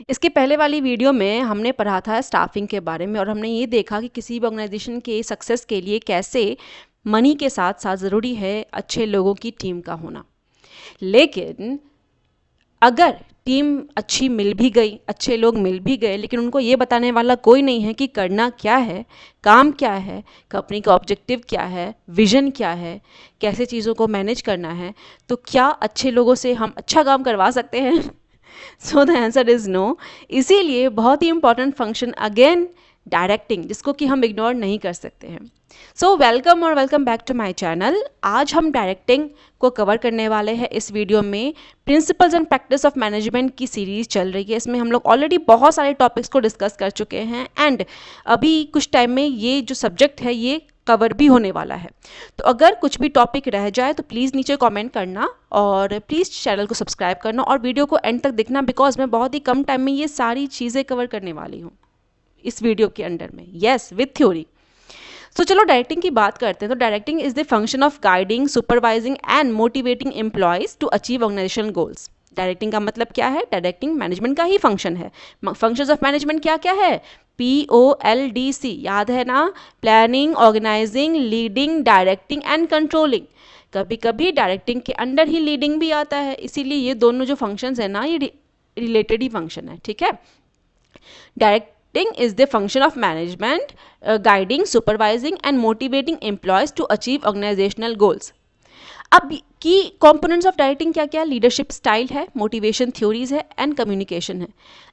इसके पहले वाली वीडियो में हमने पढ़ा था स्टाफिंग के बारे में और हमने ये देखा कि किसी भी ऑर्गेनाइजेशन के सक्सेस के लिए कैसे मनी के साथ साथ ज़रूरी है अच्छे लोगों की टीम का होना। लेकिन अगर टीम अच्छी मिल भी गई, अच्छे लोग मिल भी गए, लेकिन उनको ये बताने वाला कोई नहीं है कि करना क्या है, काम क्या है, कंपनी का ऑब्जेक्टिव क्या है, विजन क्या है, कैसे चीज़ों को मैनेज करना है, तो क्या अच्छे लोगों से हम अच्छा काम करवा सकते हैं? So the answer is no. इसीलिए बहुत ही इंपॉर्टेंट फंक्शन अगेन डायरेक्टिंग, जिसको कि हम इग्नोर नहीं कर सकते हैं। सो वेलकम और welcome back to my channel. आज हम डायरेक्टिंग को कवर करने वाले हैं इस वीडियो में। Principles and practice of management की सीरीज़ चल रही है, इसमें हम लोग ऑलरेडी बहुत सारे टॉपिक्स को डिस्कस कर चुके हैं एंड अभी कुछ टाइम में ये जो सब्जेक्ट है ये कवर भी होने वाला है। तो अगर कुछ भी टॉपिक रह जाए तो प्लीज़ नीचे कमेंट करना और प्लीज़ चैनल को सब्सक्राइब करना और वीडियो को एंड तक देखना, बिकॉज मैं बहुत ही कम टाइम में ये सारी चीज़ें कवर करने वाली हूँ इस वीडियो के अंडर में, यस, विथ थ्योरी। सो चलो डायरेक्टिंग की बात करते हैं। तो directing is the function of guiding, supervising and motivating employees to achieve organisational goals. Directing का मतलब क्या है? डायरेक्टिंग मैनेजमेंट का ही फंक्शन है। फंक्शंस ऑफ मैनेजमेंट क्या क्या है? POLDC, याद है ना? Planning, organising, leading, directing and controlling. कभी कभी डायरेक्टिंग के अंडर ही लीडिंग भी आता है, इसीलिए ये दोनों जो फंक्शंस है ना, ये रिलेटेड ही फंक्शन है, ठीक है। Directing is the function of management, guiding, supervising and motivating employees to achieve organizational goals. अब की कंपोनेंट्स ऑफ डायरेक्टिंग क्या क्या? लीडरशिप स्टाइल है, मोटिवेशन थ्योरीज है एंड कम्युनिकेशन है।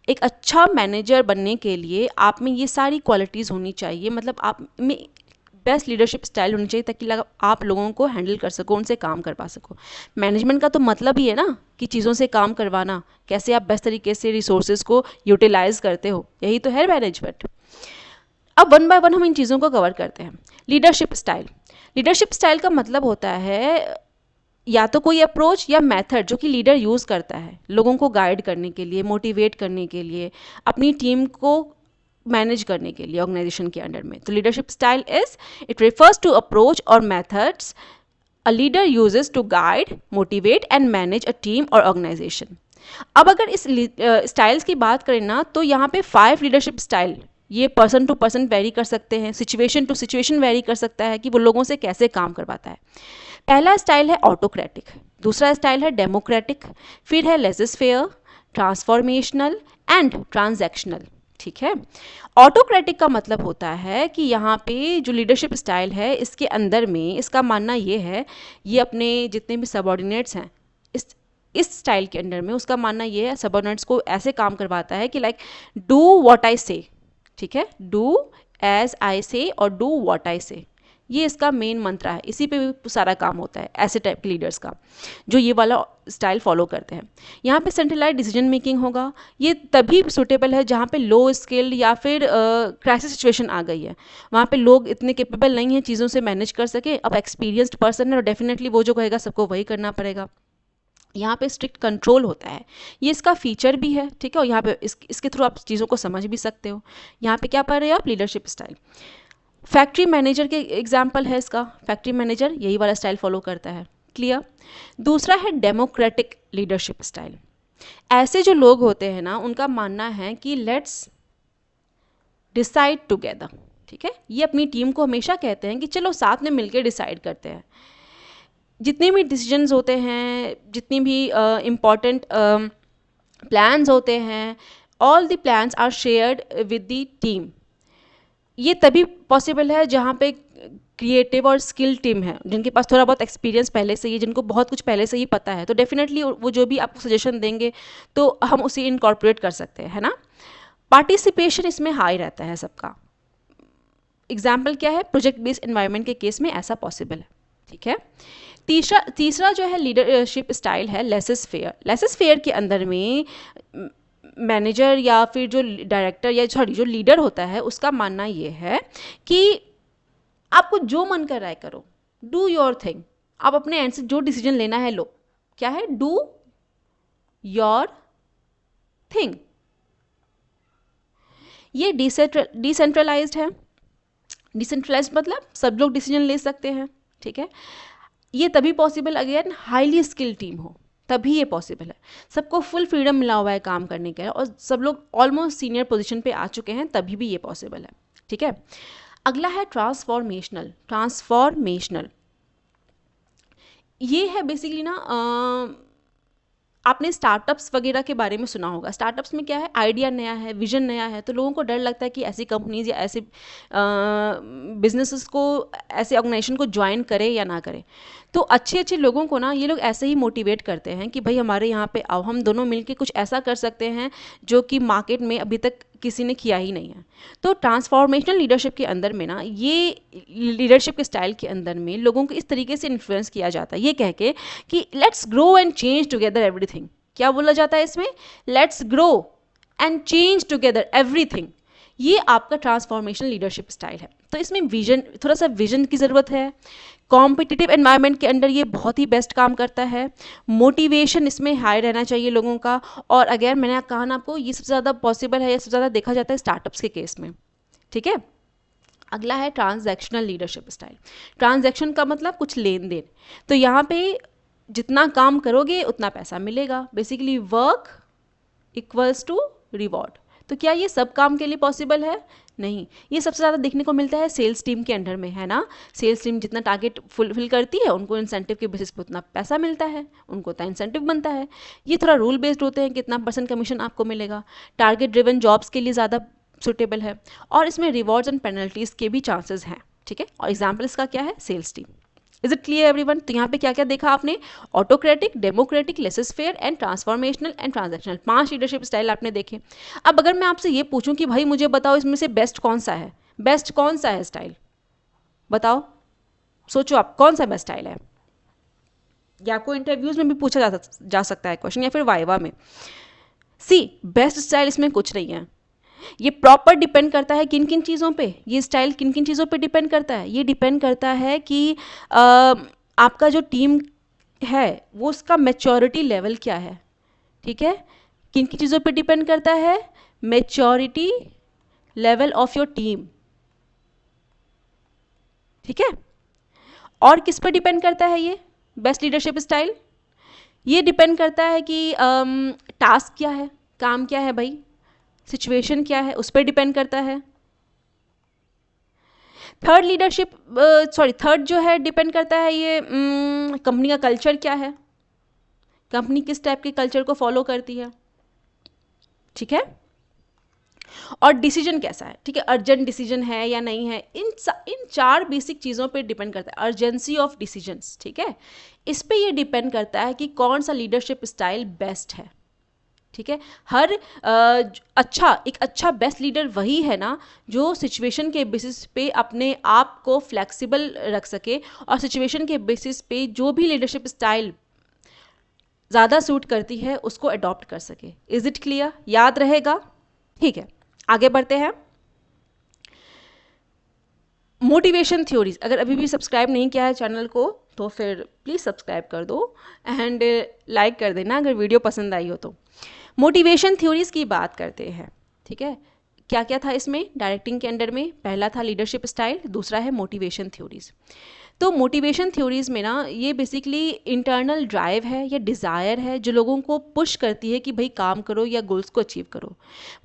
एक अच्छा मैनेजर बनने के लिए आप में ये सारी क्वालिटीज़ होनी चाहिए, मतलब आप में बेस्ट लीडरशिप स्टाइल होनी चाहिए ताकि आप लोगों को हैंडल कर सको, उनसे काम करवा सको। मैनेजमेंट का तो मतलब ही है ना कि चीज़ों से काम करवाना, कैसे आप बेस्ट तरीके से रिसोर्सेज को यूटिलाइज करते हो, यही तो है मैनेजमेंट। अब वन बाय वन हम इन चीज़ों को कवर करते हैं। Leadership style. लीडरशिप स्टाइल का मतलब होता है या तो कोई अप्रोच या मेथड जो कि लीडर यूज़ करता है लोगों को गाइड करने के लिए, मोटिवेट करने के लिए, अपनी टीम को मैनेज करने के लिए ऑर्गेनाइजेशन के अंडर में। तो leadership style is, it refers to approach और methods a leader uses to guide, motivate and manage a team और ऑर्गेनाइजेशन। अब अगर इस स्टाइल्स की बात करें ना, तो यहाँ पे 5 लीडरशिप स्टाइल, ये पर्सन टू पर्सन वेरी कर सकते हैं, सिचुएशन टू सिचुएशन वेरी कर सकता है कि वो लोगों से कैसे काम करवाता है। पहला स्टाइल है ऑटोक्रेटिक, दूसरा स्टाइल है डेमोक्रेटिक, फिर है laces fair, transformational and transactional, ठीक है। ऑटोक्रेटिक का मतलब होता है कि यहाँ पे जो लीडरशिप स्टाइल है इसके अंदर में इसका मानना ये है, ये अपने जितने भी सबऑर्डिनेट्स हैं इस स्टाइल के अंडर में, उसका मानना ये है सबऑर्डिनेट्स को ऐसे काम करवाता है कि लाइक डू व्हाट आई से, ठीक है, डू एज आई से और डू व्हाट आई से, ये इसका मेन मंत्र है, इसी पे भी सारा काम होता है ऐसे टाइप के लीडर्स का जो ये वाला स्टाइल फॉलो करते हैं। यहाँ पे सेंट्रलाइज डिसीजन मेकिंग होगा, ये तभी सूटेबल है जहाँ पे लो स्किल या फिर क्राइसिस सिचुएशन आ गई है, वहाँ पे लोग इतने कैपेबल नहीं हैं चीज़ों से मैनेज कर सके। अब एक्सपीरियंस्ड पर्सन है और डेफिनेटली वो जो कहेगा सबको वही करना पड़ेगा। यहाँ पे स्ट्रिक्ट कंट्रोल होता है, ये इसका फीचर भी है, ठीक है। और यहाँ पे इसके थ्रू आप चीज़ों को समझ भी सकते हो। यहाँ पे क्या पढ़ रहे हो आप? Leadership style. फैक्ट्री मैनेजर के एग्जाम्पल है इसका, फैक्ट्री मैनेजर यही वाला स्टाइल फॉलो करता है, क्लियर। दूसरा है डेमोक्रेटिक लीडरशिप स्टाइल। ऐसे जो लोग होते हैं ना, उनका मानना है कि लेट्स डिसाइड टुगेदर, ठीक है। ये अपनी टीम को हमेशा कहते हैं कि चलो साथ में मिलकर डिसाइड करते हैं। जितने भी डिसीजंस होते हैं, जितनी भी इम्पॉर्टेंट प्लान्स होते हैं, all the plans are shared with the team. ये तभी पॉसिबल है जहाँ पे क्रिएटिव और स्किल टीम है, जिनके पास थोड़ा बहुत एक्सपीरियंस पहले से ही, जिनको बहुत कुछ पहले से ही पता है, तो डेफिनेटली वो जो भी आपको सजेशन देंगे तो हम उसे इनकॉर्पोरेट कर सकते हैं, है ना। पार्टिसिपेशन इसमें हाई रहता है सबका। एग्जाम्पल क्या है? प्रोजेक्ट बेस्ड एनवायरनमेंट के केस में ऐसा पॉसिबल है, ठीक है। तीसरा जो है लीडरशिप स्टाइल है लेसेस फेयर। लेसेस फेयर के अंदर में मैनेजर या फिर जो डायरेक्टर या सॉरी जो लीडर होता है उसका मानना ये है कि आपको जो मन कर रहा है करो, डू योर थिंग। आप अपने एंड से जो डिसीजन लेना है लो। क्या है? Do your thing. ये डिसेंट्रलाइज्ड है। डिसेंट्रलाइज्ड मतलब सब लोग डिसीजन ले सकते हैं, ठीक है। ये तभी possible again highly skilled team हो, तभी ये पॉसिबल है। सबको फुल फ्रीडम मिला हुआ है काम करने का और सब लोग ऑलमोस्ट सीनियर पोजीशन पे आ चुके हैं, तभी भी ये पॉसिबल है। ठीक है, अगला है ट्रांसफॉर्मेशनल। ट्रांसफॉर्मेशनल ये है बेसिकली ना, आपने स्टार्टअप्स वगैरह के बारे में सुना होगा। स्टार्टअप्स में क्या है, आइडिया नया है, विजन नया है, तो लोगों को डर लगता है कि ऐसी कंपनीज या ऐसे बिजनेसेस को, ऐसे ऑर्गेनाइजेशन को ज्वाइन करें या ना करें। तो अच्छे अच्छे लोगों को ना ये लोग ऐसे ही मोटिवेट करते हैं कि भाई हमारे यहाँ पे आओ, हम दोनों मिलके कुछ ऐसा कर सकते हैं जो कि मार्केट में अभी तक किसी ने किया ही नहीं है। तो ट्रांसफॉर्मेशनल लीडरशिप के अंदर में ना, ये लीडरशिप के स्टाइल के अंदर में लोगों को इस तरीके से इन्फ्लुएंस किया जाता है, ये कह के कि let's grow and change together everything. क्या बोला जाता है इसमें, let's grow and change together everything. ये आपका ट्रांसफॉर्मेशनल लीडरशिप स्टाइल है। तो इसमें विजन, थोड़ा सा विजन की ज़रूरत है। कॉम्पिटिटिव एनवायरनमेंट के अंदर ये बहुत ही बेस्ट काम करता है। मोटिवेशन इसमें हाई रहना चाहिए लोगों का। और अगर मैंने कहा ना आपको, ये सबसे ज़्यादा पॉसिबल है, ये सबसे ज़्यादा देखा जाता है स्टार्टअप्स के केस में। ठीक है, अगला है ट्रांजैक्शनल लीडरशिप स्टाइल। ट्रांजैक्शन का मतलब कुछ लेन देन। तो यहाँ पे जितना काम करोगे उतना पैसा मिलेगा। Basically work equals to reward. तो क्या ये सब काम के लिए पॉसिबल है? नहीं। ये सबसे ज़्यादा देखने को मिलता है सेल्स टीम के अंडर में, है ना। सेल्स टीम जितना टारगेट फुलफिल करती है, उनको इंसेंटिव के बेसिस पे उतना पैसा मिलता है, उनको उतना इंसेंटिव बनता है। ये थोड़ा रूल बेस्ड होते हैं, कितना % कमीशन आपको मिलेगा। टारगेट ड्रिवन जॉब्स के लिए ज़्यादा सुटेबल है, और इसमें रिवॉर्ड्स एंड पेनल्टीज़ के भी चांसेस हैं। ठीक है, और एग्जाम्पल इसका क्या है, sales team. Is it clear everyone? तो यहाँ पे क्या क्या देखा आपने, autocratic, democratic, laissez faire and transformational and transactional, 5 leadership style आपने देखे। अब अगर मैं आपसे ये पूछूं कि भाई मुझे बताओ इसमें से बेस्ट कौन सा है, बेस्ट कौन सा है स्टाइल, बताओ, सोचो आप कौन सा बेस्ट स्टाइल है। या आपको इंटरव्यूज में भी पूछा जा सकता है क्वेश्चन, या फिर वाइवा में। सी, बेस्ट स्टाइल इसमें कुछ नहीं है। ये प्रॉपर डिपेंड करता है किन किन चीज़ों पे, ये स्टाइल किन किन चीज़ों पे डिपेंड करता है। ये डिपेंड करता है कि आपका जो टीम है वो उसका मैच्योरिटी लेवल क्या है। ठीक है, किन किन चीज़ों पे डिपेंड करता है, maturity level of your team. ठीक है, और किस पे डिपेंड करता है ये बेस्ट लीडरशिप स्टाइल, ये डिपेंड करता है कि टास्क क्या है, काम क्या है भाई, सिचुएशन क्या है, उस पर डिपेंड करता है। थर्ड जो है डिपेंड करता है ये कंपनी का कल्चर क्या है, कंपनी किस टाइप के कल्चर को फॉलो करती है। ठीक है, और डिसीजन कैसा है। ठीक है, अर्जेंट डिसीजन है या नहीं है, इन 4 बेसिक चीज़ों पे डिपेंड करता है। अर्जेंसी ऑफ डिसीजंस, ठीक है, इस पे ये डिपेंड करता है कि कौन सा लीडरशिप स्टाइल बेस्ट है। ठीक है, एक अच्छा बेस्ट लीडर वही है ना जो सिचुएशन के बेसिस पे अपने आप को फ्लेक्सिबल रख सके, और सिचुएशन के बेसिस पे जो भी लीडरशिप स्टाइल ज़्यादा सूट करती है उसको अडॉप्ट कर सके। Is it clear? याद रहेगा? ठीक है, आगे बढ़ते हैं। मोटिवेशन थ्योरीज, अगर अभी भी सब्सक्राइब नहीं किया है चैनल को तो फिर प्लीज़ सब्सक्राइब कर दो एंड लाइक कर देना अगर वीडियो पसंद आई हो तो। मोटिवेशन थ्योरीज की बात करते हैं। ठीक है, क्या क्या था इसमें, डायरेक्टिंग के अंडर में पहला था लीडरशिप स्टाइल, दूसरा है मोटिवेशन थ्योरीज। तो मोटिवेशन थ्योरीज में ना ये बेसिकली इंटरनल ड्राइव है या डिज़ायर है जो लोगों को पुश करती है कि भाई काम करो या गोल्स को अचीव करो।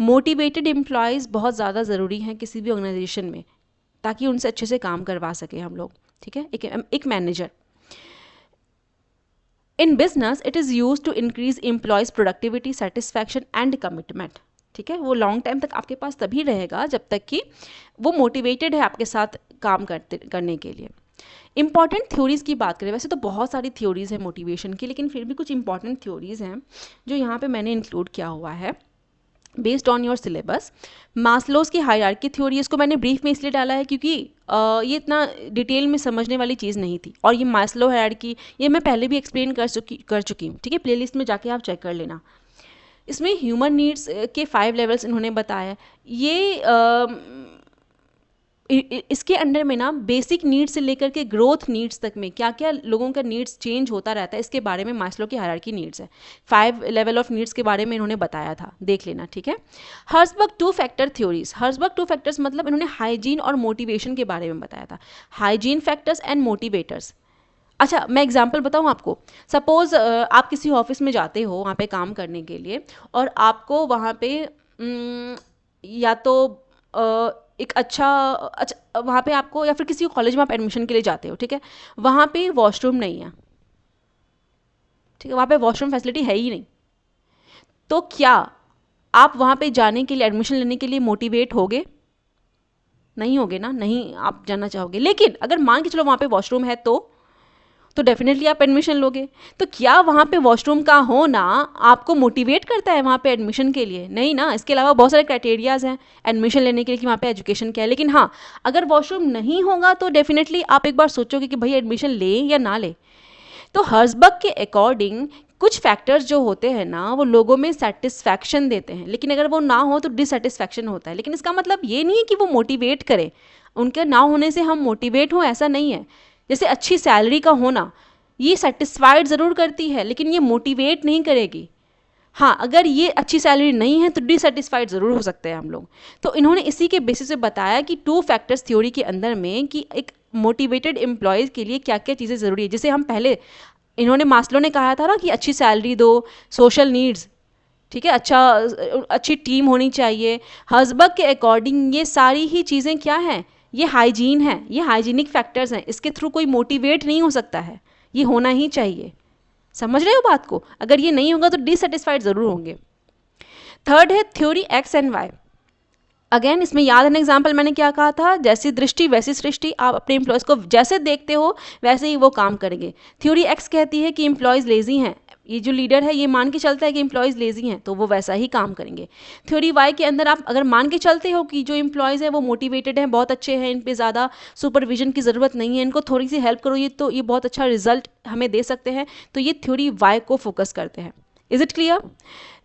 मोटिवेटेड एम्प्लॉयज़ बहुत ज़्यादा ज़रूरी हैं किसी भी ऑर्गेनाइजेशन में, ताकि उनसे अच्छे से काम करवा सके हम लोग। ठीक है, एक manager. In business it is use to increase employees productivity, satisfaction and commitment. ठीक है, वो लॉन्ग टाइम तक आपके पास तभी रहेगा जब तक कि वो मोटिवेटेड है आपके साथ काम करने के लिए। इंपॉर्टेंट थ्योरीज़ की बात करें, वैसे तो बहुत सारी थ्योरीज़ हैं मोटिवेशन की, लेकिन फिर भी कुछ इंपॉर्टेंट थ्योरीज़ हैं जो यहाँ पे मैंने इंक्लूड किया हुआ है based on your syllabus. Maslow's की हायरार्की थ्योरी, इसको मैंने ब्रीफ में इसलिए डाला है क्योंकि ये इतना डिटेल में समझने वाली चीज़ नहीं थी, और ये मास्लो हायरार्की ये मैं पहले भी एक्सप्लेन कर चुकी हूँ। ठीक है, प्लेलिस्ट में जाके आप चेक कर लेना। इसमें ह्यूमन नीड्स के 5 लेवल्स इन्होंने बताया। ये इसके अंडर में ना बेसिक नीड्स से लेकर के ग्रोथ नीड्स तक में क्या क्या लोगों का नीड्स चेंज होता रहता है, इसके बारे में मास्लो की हायरार्की नीड्स है। 5 लेवल ऑफ नीड्स के बारे में इन्होंने बताया था, देख लेना। ठीक है, Herzberg 2 factor theories. Herzberg 2 factors मतलब इन्होंने हाइजीन और मोटिवेशन के बारे में बताया था। Hygiene factors and motivators. अच्छा, मैं एग्जांपल बताऊँ आपको। सपोज़ आप किसी ऑफिस में जाते हो वहाँ पे काम करने के लिए, और आपको वहाँ पे या तो एक अच्छा वहाँ पे आपको, या फिर किसी कॉलेज में आप एडमिशन के लिए जाते हो, ठीक है, वहाँ पे वॉशरूम नहीं है, ठीक है, वहाँ पे वॉशरूम फैसिलिटी है ही नहीं। तो क्या आप वहाँ पे जाने के लिए, एडमिशन लेने के लिए मोटिवेट होगे? नहीं होगे ना, नहीं आप जाना चाहोगे। लेकिन अगर मान के चलो वहाँ पे वॉशरूम है तो डेफिनेटली आप एडमिशन लोगे। तो क्या वहाँ पे वॉशरूम का होना आपको मोटिवेट करता है वहाँ पे एडमिशन के लिए? नहीं ना। इसके अलावा बहुत सारे क्राइटेरियाज हैं एडमिशन लेने के लिए कि वहाँ पे एजुकेशन क्या है। लेकिन हाँ, अगर वॉशरूम नहीं होगा तो डेफिनेटली आप एक बार सोचोगे कि भाई एडमिशन ले या ना ले। तो हर्जबर्ग के अकॉर्डिंग कुछ फैक्टर्स जो होते हैं ना, वो लोगों में सेटिस्फैक्शन देते हैं, लेकिन अगर वो ना हो तो डिससेटिस्फैक्शन होता है। लेकिन इसका मतलब ये नहीं है कि वो मोटिवेट करे, उनके ना होने से हम मोटिवेट हों, ऐसा नहीं है। जैसे अच्छी सैलरी का होना, ये सेटिस्फाइड ज़रूर करती है, लेकिन ये मोटिवेट नहीं करेगी। हाँ, अगर ये अच्छी सैलरी नहीं है तो डिससेटिस्फाइड ज़रूर हो सकते हैं हम लोग। तो इन्होंने इसी के बेसिस पे बताया कि 2 फैक्टर्स थ्योरी के अंदर में कि एक मोटिवेटेड एम्प्लॉयज़ के लिए क्या क्या चीज़ें ज़रूरी है। जैसे हम पहले, इन्होंने मास्लो ने कहा था ना कि अच्छी सैलरी दो, सोशल नीड्स, ठीक है, अच्छी टीम होनी चाहिए। हर्जबर्ग के अकॉर्डिंग ये सारी ही चीज़ें क्या हैं, ये हाइजीन है, ये हाइजीनिक फैक्टर्स हैं। इसके थ्रू कोई मोटिवेट नहीं हो सकता है, ये होना ही चाहिए। समझ रहे हो बात को? अगर ये नहीं होगा तो डिससेटिस्फाइड ज़रूर होंगे। थर्ड है theory X and Y. Again इसमें याद है ना एग्जाम्पल मैंने क्या कहा था, जैसी दृष्टि वैसी सृष्टि। आप अपने एम्प्लॉयज़ को जैसे देखते हो वैसे ही वो काम करेंगे। थ्योरी एक्स कहती है कि एम्प्लॉयज़ लेजी हैं, ये जो लीडर है ये मान के चलता है कि एम्प्लॉयज़ लेजी हैं तो वो वैसा ही काम करेंगे। थ्योरी वाई के अंदर आप अगर मान के चलते हो कि जो एम्प्लॉयज़ हैं वो मोटिवेटेड हैं, बहुत अच्छे हैं, इन पे ज़्यादा सुपरविजन की ज़रूरत नहीं है, इनको थोड़ी सी हेल्प करो, ये बहुत अच्छा रिजल्ट हमें दे सकते हैं, तो ये थ्योरी वाई को फोकस करते हैं। Is it clear?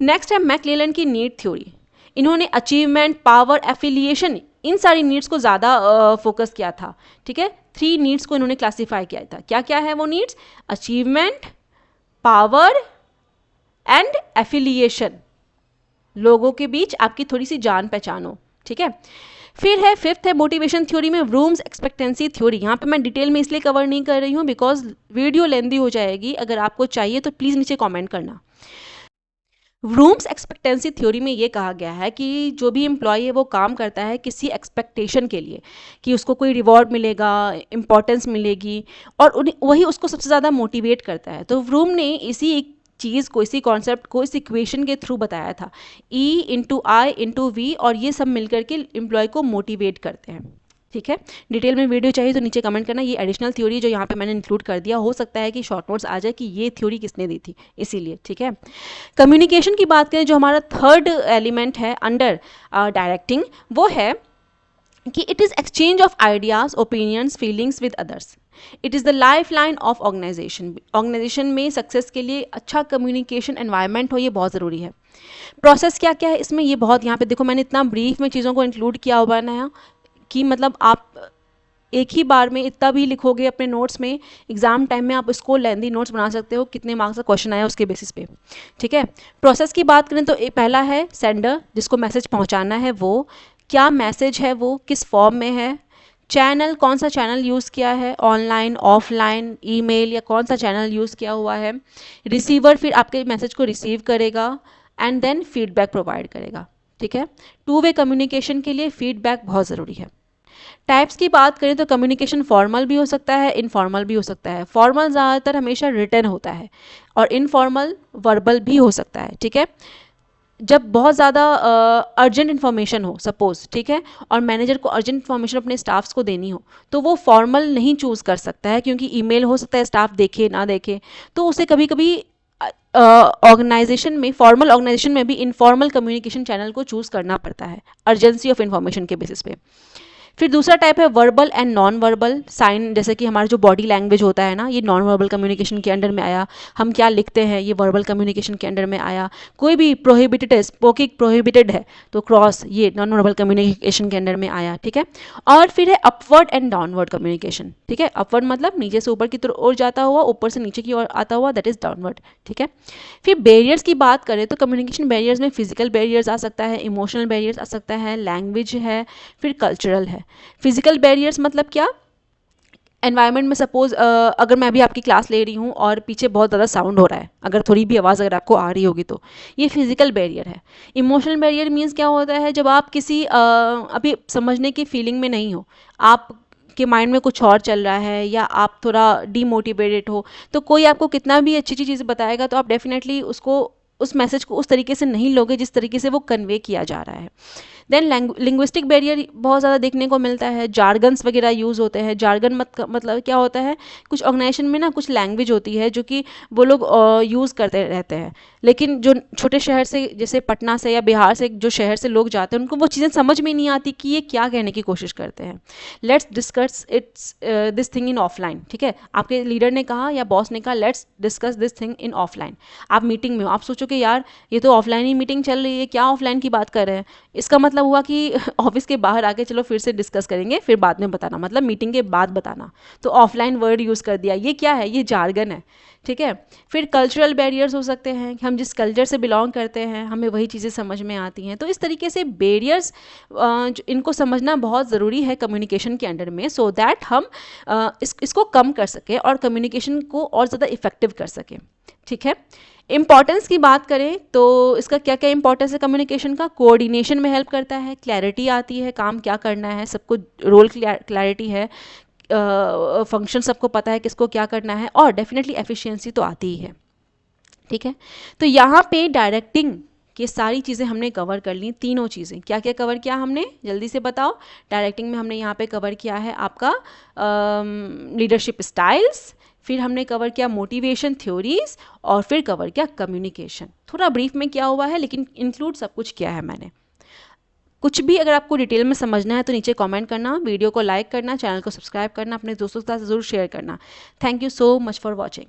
नेक्स्ट है मैक्लेलन की नीड थ्योरी। इन्होंने अचीवमेंट, पावर, एफिलिएशन, इन सारी नीड्स को ज़्यादा फोकस किया था, ठीक है। 3 नीड्स को इन्होंने क्लासीफाई किया था। क्या क्या है वो needs? Achievement, power and affiliation. लोगों के बीच आपकी थोड़ी सी जान पहचान हो, ठीक है। फिर है फिफ्थ है मोटिवेशन थ्योरी में रूम्स एक्सपेक्टेंसी थ्योरी। यहाँ पे मैं डिटेल में इसलिए कवर नहीं कर रही हूँ बिकॉज वीडियो लेंदी हो जाएगी। अगर आपको चाहिए तो प्लीज़ नीचे कमेंट करना। रूम्स एक्सपेक्टेंसी थ्योरी में ये कहा गया है कि जो भी एम्प्लॉय है वो काम करता है किसी एक्सपेक्टेशन के लिए, कि उसको कोई रिवॉर्ड मिलेगा, इंपॉर्टेंस मिलेगी, और वही उसको सबसे ज़्यादा मोटिवेट करता है। तो रूम ने इसी एक चीज़ को, इसी कॉन्सेप्ट को इस इक्वेशन के थ्रू बताया था, E/I/V, और ये सब मिलकर के एम्प्लॉय को मोटिवेट करते हैं, ठीक है। डिटेल में वीडियो चाहिए तो नीचे कमेंट करना। ये एडिशनल थ्योरी जो यहाँ पे मैंने इंक्लूड कर दिया, हो सकता है कि शॉर्ट नोट्स आ जाए कि ये थ्योरी किसने दी थी, इसीलिए, ठीक है। कम्युनिकेशन की बात करें, जो हमारा थर्ड एलिमेंट है अंडर डायरेक्टिंग, वो है कि it is exchange of ideas, opinions, feelings with others. It is the life line of organisation. Organisation में सक्सेस के लिए अच्छा कम्युनिकेशन एनवायरनमेंट हो, ये बहुत ज़रूरी है। प्रोसेस क्या क्या है इसमें, ये बहुत, यहाँ पे देखो मैंने इतना ब्रीफ में चीज़ों को इंक्लूड किया हुआ है कि मतलब आप एक ही बार में इतना भी लिखोगे अपने नोट्स में, एग्जाम टाइम में आप इसको लेंदी नोट्स बना सकते हो, कितने मार्क्स का क्वेश्चन आया उसके बेसिस पे, ठीक है। प्रोसेस की बात करें तो पहला है सेंडर, जिसको मैसेज पहुंचाना है, वो क्या मैसेज है, वो किस फॉर्म में है। चैनल, कौन सा चैनल यूज़ किया है, ऑनलाइन, ऑफलाइन, ईमेल, या कौन सा चैनल यूज़ किया हुआ है। रिसीवर फिर आपके मैसेज को रिसीव करेगा एंड देन फीडबैक प्रोवाइड करेगा, ठीक है। 2 वे कम्युनिकेशन के लिए फीडबैक बहुत ज़रूरी है। टाइप्स की बात करें तो कम्युनिकेशन फॉर्मल भी हो सकता है, इनफॉर्मल भी हो सकता है। फॉर्मल ज़्यादातर हमेशा रिटन होता है और इनफॉर्मल वर्बल भी हो सकता है, ठीक है। जब बहुत ज़्यादा अर्जेंट इन्फॉर्मेशन हो सपोज, ठीक है, और मैनेजर को अर्जेंट इन्फॉर्मेशन अपने स्टाफ्स को देनी हो, तो वो फॉर्मल नहीं चूज़ कर सकता है, क्योंकि ईमेल हो सकता है स्टाफ देखे ना देखे, तो उसे कभी कभी ऑर्गेनाइजेशन में, फॉर्मल ऑर्गेनाइजेशन में भी इनफॉर्मल कम्युनिकेशन चैनल को चूज़ करना पड़ता है अर्जेंसी ऑफ इन्फॉर्मेशन के बेसिस पे। फिर दूसरा टाइप है verbal and non verbal sign, जैसे कि हमारा जो बॉडी लैंग्वेज होता है ना, ये नॉन वर्बल कम्युनिकेशन के अंडर में आया। हम क्या लिखते हैं, ये वर्बल कम्युनिकेशन के अंडर में आया। कोई भी प्रोहिबिटेड है, स्पोकिंग प्रोहिबिटेड है तो क्रॉस, ये नॉन वर्बल कम्युनिकेशन के अंडर में आया, ठीक है। और फिर है अपवर्ड एंड डाउनवर्ड कम्युनिकेशन, ठीक है। अपवर्ड मतलब नीचे से ऊपर की ओर जाता हुआ, ऊपर से नीचे की ओर आता हुआ, दैट इज डाउनवर्ड, ठीक है। फिर बैरियर्स की बात करें तो कम्युनिकेशन बैरियर्स में फिजिकल बैरियर्स आ सकता है, इमोशनल बैरियर्स आ सकता है, लैंग्वेज है, फिर कल्चरल है। फिजिकल बैरियर्स मतलब क्या, एनवायरनमेंट में सपोज अगर मैं अभी आपकी क्लास ले रही हूँ और पीछे बहुत ज़्यादा साउंड हो रहा है, अगर थोड़ी भी आवाज़ अगर आपको आ रही होगी तो ये फिजिकल बैरियर है। इमोशनल बैरियर मीन्स क्या होता है, जब आप किसी अभी समझने की फीलिंग में नहीं हो, आप के माइंड में कुछ और चल रहा है या आप थोड़ा डीमोटिवेटेड हो, तो कोई आपको कितना भी अच्छी अच्छी चीज़ बताएगा तो आप डेफिनेटली उसको, उस मैसेज को उस तरीके से नहीं लोगे जिस तरीके से वो कन्वे किया जा रहा है। देन लिंग्विस्टिक बैरियर बहुत ज़्यादा देखने को मिलता है, जार्गन्स वगैरह यूज़ होते हैं। जार्गन मतलब क्या होता है, कुछ ऑर्गेनाइजेशन में ना कुछ लैंग्वेज होती है जो कि वो लोग यूज़ करते रहते हैं, लेकिन जो छोटे शहर से, जैसे पटना से या बिहार से जो शहर से लोग जाते हैं, उनको वो चीज़ें समझ में नहीं आती कि ये क्या कहने की कोशिश करते हैं। Let's discuss it's this thing in offline, ठीक है, आपके लीडर ने कहा या बॉस ने कहा let's discuss this thing in offline. आप मीटिंग में हो, आप सोचो कि यार ये तो ऑफलाइन ही मीटिंग चल रही है, क्या ऑफलाइन की बात कर रहे हैं, इसका मतलब हुआ कि ऑफिस के बाहर आके चलो फिर से डिस्कस करेंगे, फिर बाद में बताना, मतलब मीटिंग के बाद बताना, तो ऑफलाइन वर्ड यूज़ कर दिया। ये क्या है, ये जार्गन है, ठीक है। फिर कल्चरल बैरियर्स हो सकते हैं कि हम जिस कल्चर से बिलोंग करते हैं हमें वही चीज़ें समझ में आती हैं। तो इस तरीके से बैरियर्स इनको समझना बहुत ज़रूरी है कम्युनिकेशन के अंडर में, सो दैट हम इसको कम कर सकें और कम्युनिकेशन को और ज़्यादा इफेक्टिव कर सकें, ठीक है। इंपॉर्टेंस की बात करें तो इसका क्या क्या इंपॉर्टेंस है कम्युनिकेशन का, कोऑर्डिनेशन में हेल्प करता है, क्लैरिटी आती है, काम क्या करना है, सबको रोल क्लैरिटी है, फंक्शन सबको पता है किसको क्या करना है, और डेफिनेटली एफिशिएंसी तो आती ही है, ठीक है। तो यहाँ पे डायरेक्टिंग की सारी चीज़ें हमने कवर कर ली, तीनों चीज़ें क्या क्या कवर किया हमने, जल्दी से बताओ। डायरेक्टिंग में हमने यहाँ पे कवर किया है आपका लीडरशिप स्टाइल्स, फिर हमने कवर किया मोटिवेशन थ्योरीज, और फिर कवर किया कम्युनिकेशन। थोड़ा ब्रीफ में क्या हुआ है लेकिन इंक्लूड सब कुछ किया है मैंने। कुछ भी अगर आपको डिटेल में समझना है तो नीचे कमेंट करना, वीडियो को लाइक करना, चैनल को सब्सक्राइब करना, अपने दोस्तों के साथ ज़रूर शेयर करना। Thank you so much for watching.